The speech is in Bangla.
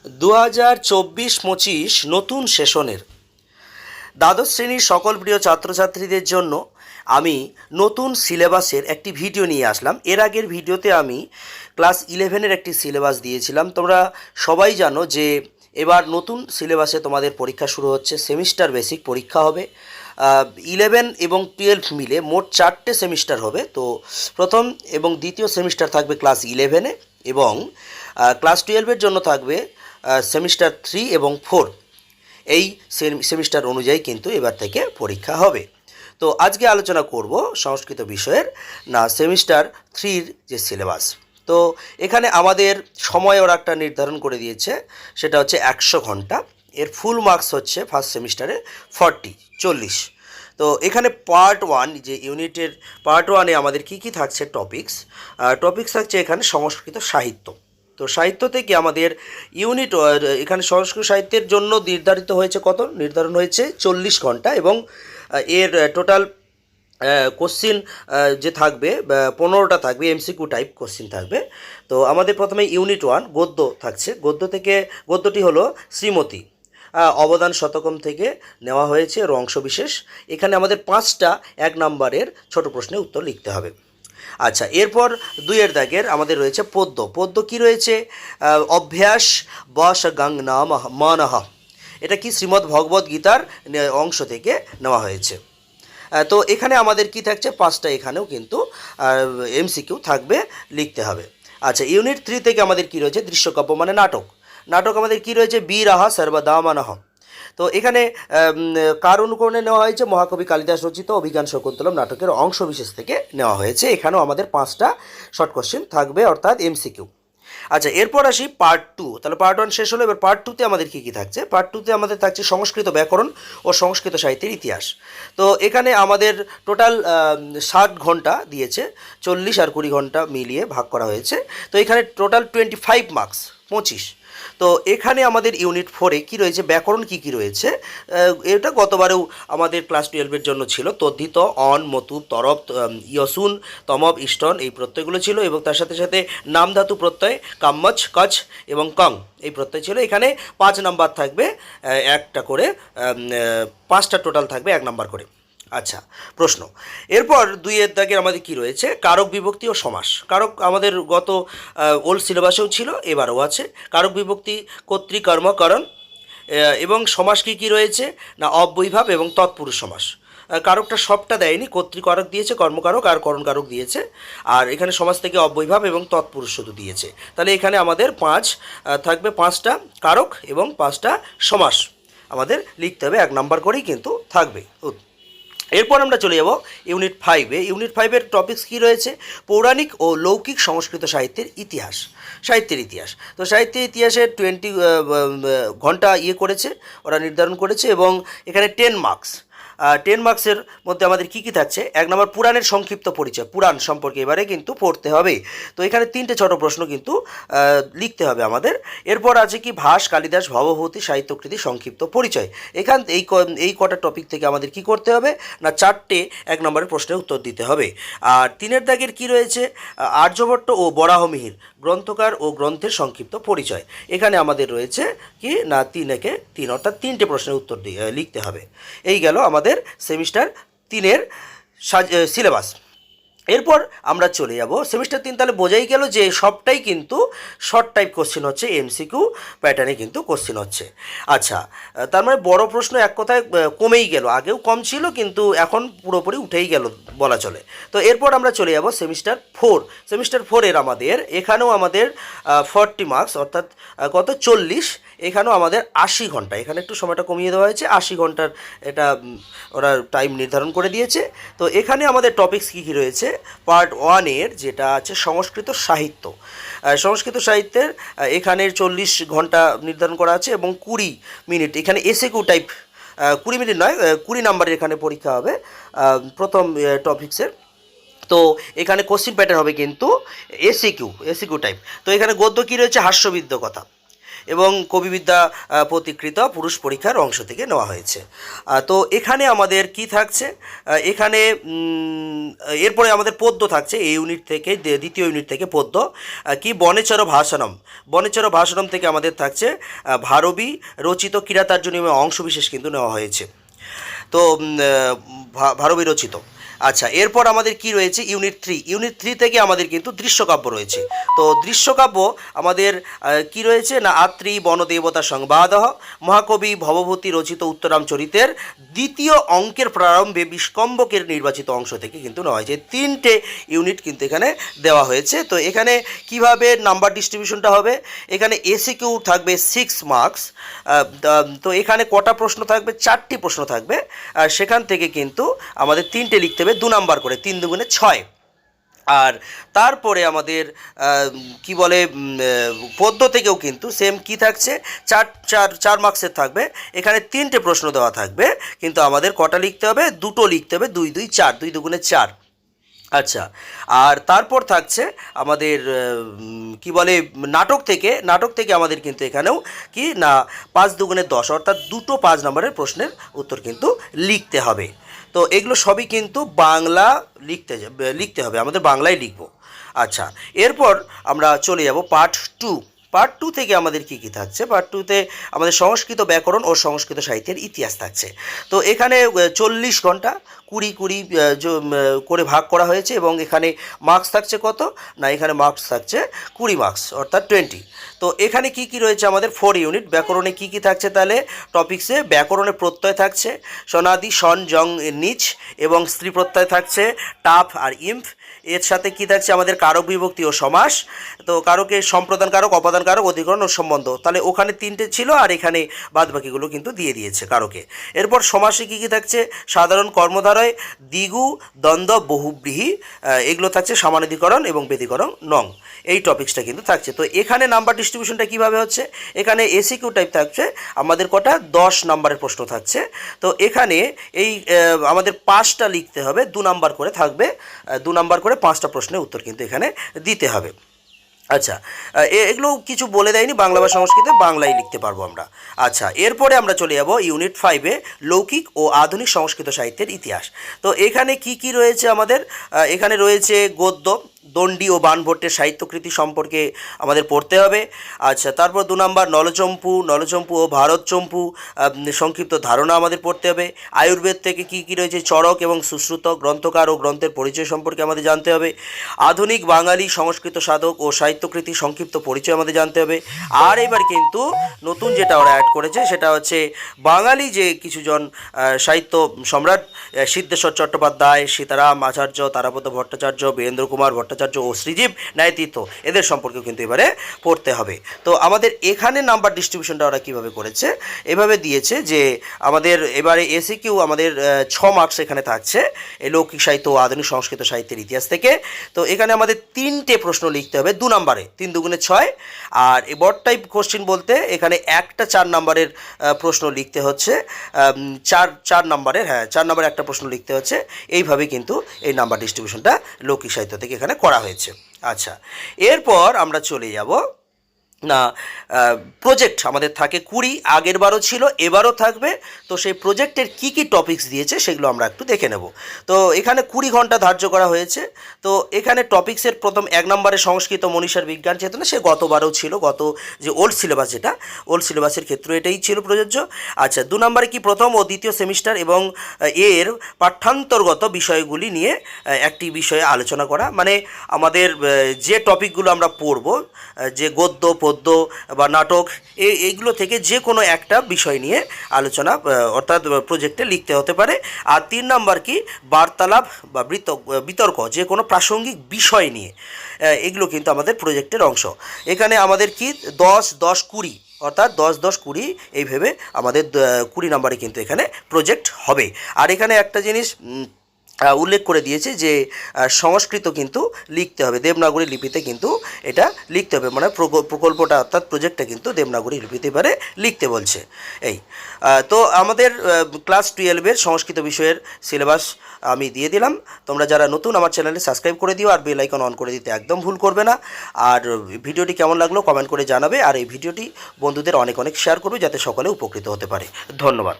2024-25 নতুন সেশনের দ্বাদশ শ্রেণীর সকল প্রিয় ছাত্রছাত্রীদের জন্য আমি নতুন সিলেবাসের একটি ভিডিও নিয়ে আসলাম। এর আগের ভিডিওতে আমি ক্লাস 11-এর একটি সিলেবাস দিয়েছিলাম। তোমরা সবাই জানো যে এবার নতুন সিলেবাসে তোমাদের পরীক্ষা শুরু হচ্ছে, সেমিস্টার বেসিক পরীক্ষা হবে। 11 এবং 12 মিলে মোট 4টে সেমিস্টার হবে। তো প্রথম এবং দ্বিতীয় সেমিস্টার থাকবে ক্লাস 11-এ এবং ক্লাস 12-এর জন্য থাকবে সেমিস্টার 3 এবং 4। এই সেমিস্টার অনুযায়ী কিন্তু এবার থেকে পরীক্ষা হবে। তো আজকে আলোচনা করব সংস্কৃত বিষয়ের সেমিস্টার 3-র যে সিলেবাস। তো এখানে আমাদের সময় ওরা একটা নির্ধারণ করে দিয়েছে, সেটা হচ্ছে 100 ঘন্টা। এর ফুল মার্কস হচ্ছে ফার্স্ট সেমিস্টারে 40। তো এখানে পার্ট 1 যে ইউনিটের পার্ট 1-এ আমাদের কি থাকছে টপিকস থাকছে এখানে সংস্কৃত সাহিত্য। তো সাহিত্য থেকে আমাদের ইউনিট এখানে সংস্কৃত সাহিত্যের জন্য নির্ধারণ হয়েছে 40 ঘন্টা এবং এর টোটাল কোশ্চিন যে থাকবে 15টা থাকবে, এমসিকিউ টাইপ কোশ্চিন থাকবে। তো আমাদের প্রথমে ইউনিট 1 গদ্য থাকছে। গদ্যটি হলো শ্রীমতী, অবদান শতকম থেকে নেওয়া হয়েছে এর অংশবিশেষ। এখানে আমাদের 5টা 1 নম্বরের ছোট প্রশ্নের উত্তর লিখতে হবে। আচ্ছা, এরপর 2-এর দাগের আমাদের রয়েছে পদ্য কি রয়েছে? অভ্যাস বশ গং নাম মানহ, এটা কি শ্রীমদ্ ভগবদ্ গীতার অংশ থেকে নেওয়া হয়েছে। তো এখানে আমাদের কি থাকছে 5টা, এখানেও কিন্তু এমসিকিউ থাকবে, লিখতে হবে। আচ্ছা, ইউনিট 3 থেকে আমাদের কি রয়েছে? দৃশ্যকাব্য মানে নাটক আমাদের কি রয়েছে? বীরাহা সর্বদামানহ। তো এখানে কার অনুকরণে নেওয়া হয়েছে? মহাকবি কালিদাস রচিত অভিজ্ঞান শকুন্তলম নাটকের অংশবিশেষ থেকে নেওয়া হয়েছে। এখানেও আমাদের 5টা শর্ট কোশ্চেন থাকবে, অর্থাৎ এমসিকিউ। আচ্ছা, এরপর আসি পার্ট 2। তাহলে পার্ট 1 শেষ হলো, এবার পার্ট 2-তে আমাদের কী থাকছে? পার্ট 2-তে আমাদের থাকছে সংস্কৃত ব্যাকরণ ও সংস্কৃত সাহিত্যের ইতিহাস। তো এখানে আমাদের টোটাল 60 ঘন্টা দিয়েছে, 40 আর 20 ঘন্টা মিলিয়ে ভাগ করা হয়েছে। তো এখানে টোটাল 25 মার্কস, 25। তো এখানে আমাদের ইউনিট 4-এ কী রয়েছে? ব্যাকরণ কী রয়েছে? এটা গতবারেও আমাদের ক্লাস 12-এর জন্য ছিল। তদ্ধিত, অন, মতুব, তরব, ইয়সুন, তমব, ইষ্টন এই প্রত্যয়গুলো ছিল এবং তার সাথে সাথে নাম ধাতু প্রত্যয় কাম্মচ, কচ এবং কং এই প্রত্যয় ছিল। এখানে 5 নাম্বার থাকবে, একটা করে 5টা টোটাল থাকবে 1 নাম্বার করে। আচ্ছা, প্রশ্ন। এরপর 2-এর দাগের আমাদের কি রয়েছে? কারক বিভক্তি ও সমাস। কারক আমাদের গত ওল্ড সিলেবাসেও ছিল, এবারও আছে। কারক বিভক্তি কর্তৃকর্মকরণ এবং সমাস কি রয়েছে না? অব্যয়ীভাব এবং তৎপুরুষ সমাস। কারকটা সবটা দেয়নি, কর্তৃকারক দিয়েছে, কর্মকারক আর করণকারক দিয়েছে, আর এখানে সমাজ থেকে অব্যয়ীভাব এবং তৎপুরুষ শুধু দিয়েছে। তাহলে এখানে আমাদের 5 থাকবে, 5টা কারক এবং 5টা সমাস আমাদের লিখতে হবে, 1 নাম্বার করেই কিন্তু থাকবে। এরপর আমরা চলে যাব ইউনিট 5-এ। ইউনিট 5-এর টপিকস কী রয়েছে? পৌরাণিক ও লৌকিক সংস্কৃত সাহিত্যের ইতিহাস। তো সাহিত্যের ইতিহাসের 20 ঘন্টা করেছে, ওরা নির্ধারণ করেছে এবং এখানে 10 মার্কস। 10 মার্কসের মধ্যে আমাদের কী থাকছে? 1 নম্বর পুরাণের সংক্ষিপ্ত পরিচয়, পুরাণ সম্পর্কে এবারে কিন্তু পড়তে হবে। তো এখানে 3টে ছোট প্রশ্ন কিন্তু লিখতে হবে আমাদের। এরপর আছে কি? ভাস, কালিদাস, ভবভূতি, সাহিত্যকৃতি সংক্ষিপ্ত পরিচয়। এই কটা টপিক থেকে আমাদের কি করতে হবে না? 4টে 1 নম্বরের প্রশ্নের উত্তর দিতে হবে। আর 3-এর দাগের কি রয়েছে? আর্যভট্ট ও বরাহমিহির গ্রন্থকার ও গ্রন্থের সংক্ষিপ্ত পরিচয়। এখানে আমাদের রয়েছে কি না? 3-একে 3, অর্থাৎ 3টে প্রশ্নের উত্তর লিখতে হবে। এই গেল আমাদের সেমিস্টার 3-এর সিলেবাস। এরপর আমরা চলে যাব সেমিস্টার 3। তাহলে বোঝাই গেল যে সবটাই কিন্তু শর্ট টাইপ কোশ্চেন হচ্ছে, এমসিকিউ প্যাটার্নে কিন্তু কোশ্চেন হচ্ছে। আচ্ছা, তার মানে বড় প্রশ্ন এক কথায় কমেই গেল, আগেও কম ছিল কিন্তু এখন পুরোপুরি উঠেই গেল বলা চলে। তো এরপর আমরা চলে যাব সেমিস্টার 4। সেমিস্টার 4-এর এখানেও আমাদের 40 মার্কস, অর্থাৎ কত? 40। এখানেও আমাদের 80 ঘন্টা, এখানে একটু সময়টা কমিয়ে দেওয়া হয়েছে, 80 ঘন্টার এটা ওরা টাইম নির্ধারণ করে দিয়েছে। তো এখানে আমাদের টপিকস কী রয়েছে? পার্ট 1-এর যেটা আছে সংস্কৃত সাহিত্যের এখানে 40 ঘন্টা নির্ধারণ করা আছে এবং 20 মিনিট এখানে এসএকিউ টাইপ, 20 মিনিট নয়, 20 নাম্বারের এখানে পরীক্ষা হবে প্রথম টপিক্সের। তো এখানে কোশ্চিন প্যাটার্ন হবে কিন্তু এসিকিউ টাইপ। তো এখানে গদ্য কী রয়েছে? হাস্যবিদ্য কথা। এবং কবিবিদ্যা প্রতিকৃত পুরুষ পরীক্ষার অংশ থেকে নেওয়া হয়েছে। তো এখানে আমাদের কি থাকছে, এখানে এরপরে আমাদের পদ্য থাকছে এই ইউনিট থেকে, দ্বিতীয় ইউনিট থেকে পদ্য কি বনেচর ভাষণম, বনেচর ভাষণম থেকে আমাদের থাকছে ভারবী রচিত কিরাতার্জুনীয় অংশবিশেষ কিন্তু নেওয়া হয়েছে। তো ভারবী রচিত। আচ্ছা, এরপর আমাদের কি রয়েছে ইউনিট 3, ইউনিট 3 থেকে আমাদের কিন্তু দৃশ্যকাব্য রয়েছে। তো দৃশ্যকাব্য আমাদের কি রয়েছে না আত্রি বনদেবতা সংবাদ, মহাকবি ভবভূতি রচিত উত্তরামচরিতের দ্বিতীয় অঙ্কের প্রারম্ভে বিষ্কম্বকের নির্বাচিত অংশ থেকে কিন্তু নেওয়া হয়েছে। 3টে ইউনিট কিন্তু এখানে দেওয়া হয়েছে। তো এখানে কিভাবে নাম্বার ডিস্ট্রিবিউশনটা হবে, এখানে এসিকিউ থাকবে 6 মার্কস। তো এখানে কটা প্রশ্ন থাকবে, 4টি প্রশ্ন থাকবে। সেখান থেকে কিন্তু আমাদের 3টে লিখতে হবে 2 নাম্বার করে, 3 দুগুণে 6। আর তারপরে আমাদের কি বলে পদ্য থেকেও কিন্তু সেম কি থাকছে, 4 মার্কসের থাকবে। এখানে 3টে প্রশ্ন দেওয়া থাকবে, কিন্তু আমাদের কটা লিখতে হবে, 2টো লিখতে হবে, 2 2 4, 2 দুগুণে 4। আচ্ছা, আর তারপর থাকছে আমাদের কি বলে নাটক থেকে আমাদের কিন্তু এখানেও কি না 5 দুগুণে 10, অর্থাৎ 2টো 5 নম্বরের প্রশ্নের উত্তর কিন্তু লিখতে হবে। তো এগুলো সবই কিন্তু বাংলা লিখতে হবে, আমাদের বাংলায় লিখব। আচ্ছা, এরপর আমরা চলে যাব পার্ট 2। পার্ট 2 থেকে আমাদের কি কি থাকছে, পার্ট 2তে আমাদের সংস্কৃত ব্যাকরণ ও সংস্কৃত সাহিত্যের ইতিহাস থাকছে। তো এখানে 40 ঘন্টা 20 করে ভাগ করা হয়েছে, এবং এখানে মার্কস থাকছে কত না, এখানে মার্কস থাকছে 20 মার্কস, অর্থাৎ 20। তো এখানে কি কি রয়েছে আমাদের 4 ইউনিট। ব্যাকরণে কি কি থাকছে তাহলে টপিক্সে, ব্যাকরণে প্রত্যয় থাকছে সনাদি সন জং নিচ, এবং স্ত্রী প্রত্যয় থাকছে টাফ আর ইম্ফ। এর সাথে কি থাকছে আমাদের কারক বিভক্তি ও সমাস। তো কারকে সম্প্রদান কারক, অপাদান কারক, অধিকরণ ও সম্বন্ধ, তাহলে ওখানে 3টে ছিল, আর এখানে বাদবাকিগুলো কিন্তু দিয়ে দিয়েছে কারকে। এরপর সমাসে কী কী থাকছে, সাধারণ কর্মধারয় দ্বিগু দ্বন্দ্ব বহুব্রীহি, এগুলো থাকছে সামানাধিকরণ এবং ব্যতিকরণ নং, এই টপিক্সটা কিন্তু থাকছে। তো এখানে নাম্বার ডিস্ট্রিবিউশনটা কীভাবে হচ্ছে, এখানে এসিকিউ টাইপ থাকছে আমাদের কটা 10 নাম্বারের প্রশ্ন থাকছে। তো এখানে এই আমাদের 5টা লিখতে হবে, 2 নাম্বার করে থাকবে, 2 নাম্বার করে 5টা প্রশ্নের উত্তর কিন্তু এখানে দিতে হবে। আচ্ছা, এগুলো কিছু বলে দেয়নি, বাংলা বা সংস্কৃতে বাংলায় লিখতে পারবো আমরা। আচ্ছা, এরপরে আমরা চলে যাব ইউনিট 5-এ লৌকিক ও আধুনিক সংস্কৃত সাহিত্যের ইতিহাস। তো এখানে কি কি রয়েছে আমাদের, এখানে রয়েছে গদ্য, দণ্ডী ও বাণভট্টের সাহিত্যকৃতি সম্পর্কে আমাদের পড়তে হবে। আচ্ছা, তারপর 2 নাম্বার নলচম্পু ও ভারতচম্পু সংক্ষিপ্ত ধারণা আমাদের পড়তে হবে। আয়ুর্বেদ থেকে কি কি রয়েছে, চরক এবং সুশ্রুত গ্রন্থকার ও গ্রন্থের পরিচয় সম্পর্কে আমাদের জানতে হবে। আধুনিক বাঙালি সংস্কৃত সাধক ও সাহিত্যকৃতি সংক্ষিপ্ত পরিচয় আমাদের জানতে হবে। আর এবার কিন্তু নতুন যেটা ওরা অ্যাড করেছে সেটা হচ্ছে বাঙালি যে কিছুজন সাহিত্য সম্রাট, সিদ্ধেশ্বর চট্টোপাধ্যায়, সীতারাম আচার্য, তারাপদ ভট্টাচার্য, বীরেন্দ্র কুমার ভট্টাচার্য ও শ্রীজীব ন্যায়তীর্থ, এদের সম্পর্কেও কিন্তু এবারে পড়তে হবে। তো আমাদের এখানে নাম্বার ডিস্ট্রিবিউশনটা ওরা কীভাবে করেছে, এভাবে দিয়েছে যে আমাদের এবারে এসিকিউ আমাদের 6 মার্কস এখানে থাকছে এই লৌকিক সাহিত্য ও আধুনিক সংস্কৃত সাহিত্যের ইতিহাস থেকে। তো এখানে আমাদের 3টে প্রশ্ন লিখতে হবে 2 নাম্বারে, 3 দুগুণে 6। আর বড টাইপ কোশ্চেন বলতে এখানে একটা 4 নাম্বারের প্রশ্ন লিখতে হচ্ছে, 4 নাম্বারের, 4 নাম্বারের একটা প্রশ্ন লিখতে হচ্ছে। এইভাবে কিন্তু এই নাম্বার ডিস্ট্রিবিউশনটা লৌকিক সাহিত্য থেকে এখানে করা হয়েছে। আচ্ছা, এরপর আমরা চলে যাব না প্রজেক্ট আমাদের থাকে 20, আগের বারও ছিল, এবারও থাকবে। তো সেই প্রজেক্টের কি কি টপিকস দিয়েছে সেগুলো আমরা একটু দেখে নেব। তো এখানে 20 ঘন্টা ধার্য করা হয়েছে। তো এখানে টপিক্সের প্রথম 1 নম্বরে সংস্কৃত মনীষার বিজ্ঞান চেতনা, সে গতবারও ছিল, গত যে ওল্ড সিলেবাস, যেটা ওল্ড সিলেবাসের ক্ষেত্রে এটাই ছিল প্রযোজ্য। আচ্ছা, 2 নম্বরে কি প্রথম ও দ্বিতীয় সেমিস্টার এবং এর পাঠ্যান্তর্গত বিষয়গুলি নিয়ে একটি বিষয়ে আলোচনা করা, মানে আমাদের যে টপিকগুলো আমরা পড়ব, যে গদ্য পদ্য বা নাটক, এইগুলো থেকে যে কোনো একটা বিষয় নিয়ে আলোচনা অর্থাৎ প্রজেক্টে লিখতে হতে পারে। আর 3 নাম্বার কি বার্তালাপ বা বিতর্ক, যে কোনো প্রাসঙ্গিক বিষয় নিয়ে, এগুলো কিন্তু আমাদের প্রজেক্টের অংশ। এখানে আমাদের কি 10 10 20, অর্থাৎ 10 10 20 এইভাবে আমাদের 20 নাম্বারে কিন্তু এখানে প্রজেক্ট হবে। আর এখানে একটা জিনিস উল্লেখ করে দিয়েছে যে সংস্কৃত কিন্তু লিখতে হবে, দেবনাগরী লিপিতে কিন্তু এটা লিখতে হবে, মানে প্রকল্পটা অর্থাৎ প্রজেক্টটা কিন্তু দেবনাগরী লিপিতে পারে লিখতে বলছে। এই তো আমাদের ক্লাস 12-এর সংস্কৃত বিষয়ের সিলেবাস আমি দিয়ে দিলাম। তোমরা যারা নতুন আমার চ্যানেলে সাবস্ক্রাইব করে দিও, আর বেল আইকন অন করে দিতে একদম ভুল করবে না। আর ভিডিওটি কেমন লাগলো কমেন্ট করে জানাবে, আর এই ভিডিওটি বন্ধুদের অনেক অনেক শেয়ার করবে যাতে সকলে উপকৃত হতে পারে। ধন্যবাদ।